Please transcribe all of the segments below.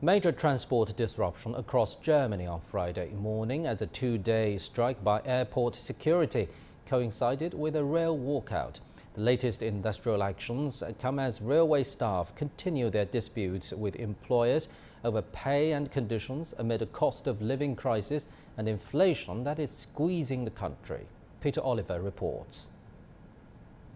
Major transport disruption across Germany on Friday morning as a two-day strike by airport security coincided with a rail walkout. The latest industrial actions come as railway staff continue their disputes with employers over pay and conditions amid a cost of living crisis and inflation that is squeezing the country. Peter Oliver reports.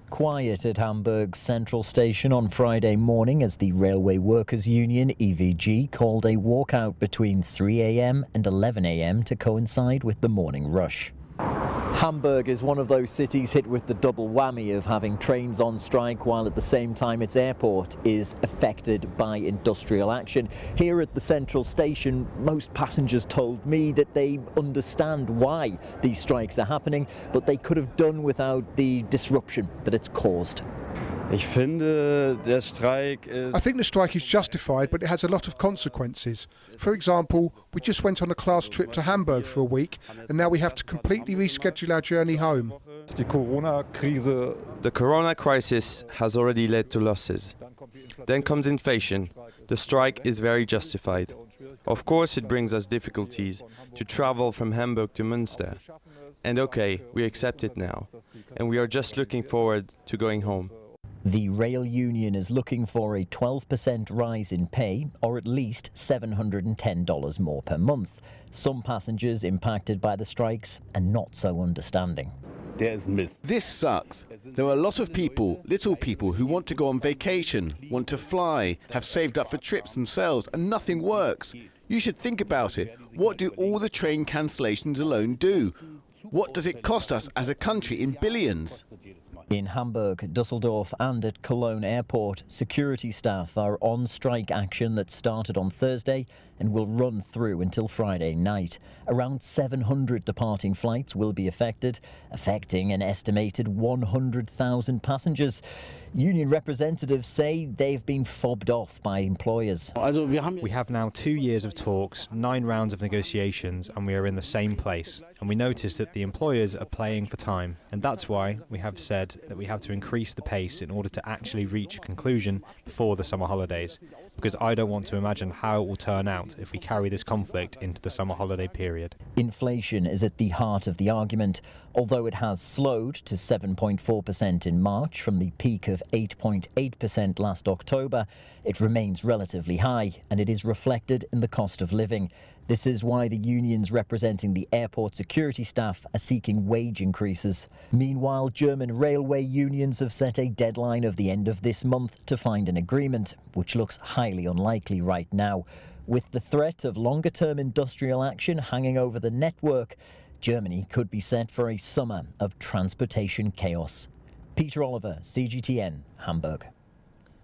Quiet at Hamburg's central station on Friday morning as the Railway Workers Union (EVG) called a walkout between 3 a.m. and 11 a.m. to coincide with the morning rush. Hamburg is one of those cities hit with the double whammy of having trains on strike while at the same time its airport is affected by industrial action. Here at the central station, most passengers told me that they understand why these strikes are happening, but they could have done without the disruption that it's caused. I think the strike is justified, but it has a lot of consequences. For example, we just went on a class trip to Hamburg for a week, and now we have to completely reschedule our journey home. The corona crisis has already led to losses. Then comes inflation. The strike is very justified. Of course it brings us difficulties to travel from Hamburg to Münster. And okay, we accept it now. And we are just looking forward to going home. The rail union is looking for a 12% rise in pay, or at least $710 more per month. Some passengers impacted by the strikes are not so understanding. This sucks. There are a lot of people, little people, who want to go on vacation, want to fly, have saved up for trips themselves, and nothing works. You should think about it. What do all the train cancellations alone do? What does it cost us as a country in billions? In Hamburg, Düsseldorf and at Cologne Airport, security staff are on strike action that started on Thursday and will run through until Friday night. Around 700 departing flights will be affected, affecting an estimated 100,000 passengers. Union representatives say they've been fobbed off by employers. We have now 2 years of talks, 9 rounds of negotiations, and we are in the same place. And we noticed that the employers are playing for time. And that's why we have said that we have to increase the pace in order to actually reach a conclusion before the summer holidays. Because I don't want to imagine how it will turn out if we carry this conflict into the summer holiday period. Inflation is at the heart of the argument. Although it has slowed to 7.4% in March from the peak of 8.8% last October, it remains relatively high, and it is reflected in the cost of living. This is why the unions representing the airport security staff are seeking wage increases. Meanwhile, German railway unions have set a deadline of the end of this month to find an agreement, which looks highly unlikely right now. With the threat of longer-term industrial action hanging over the network, Germany could be set for a summer of transportation chaos. Peter Oliver, CGTN, Hamburg.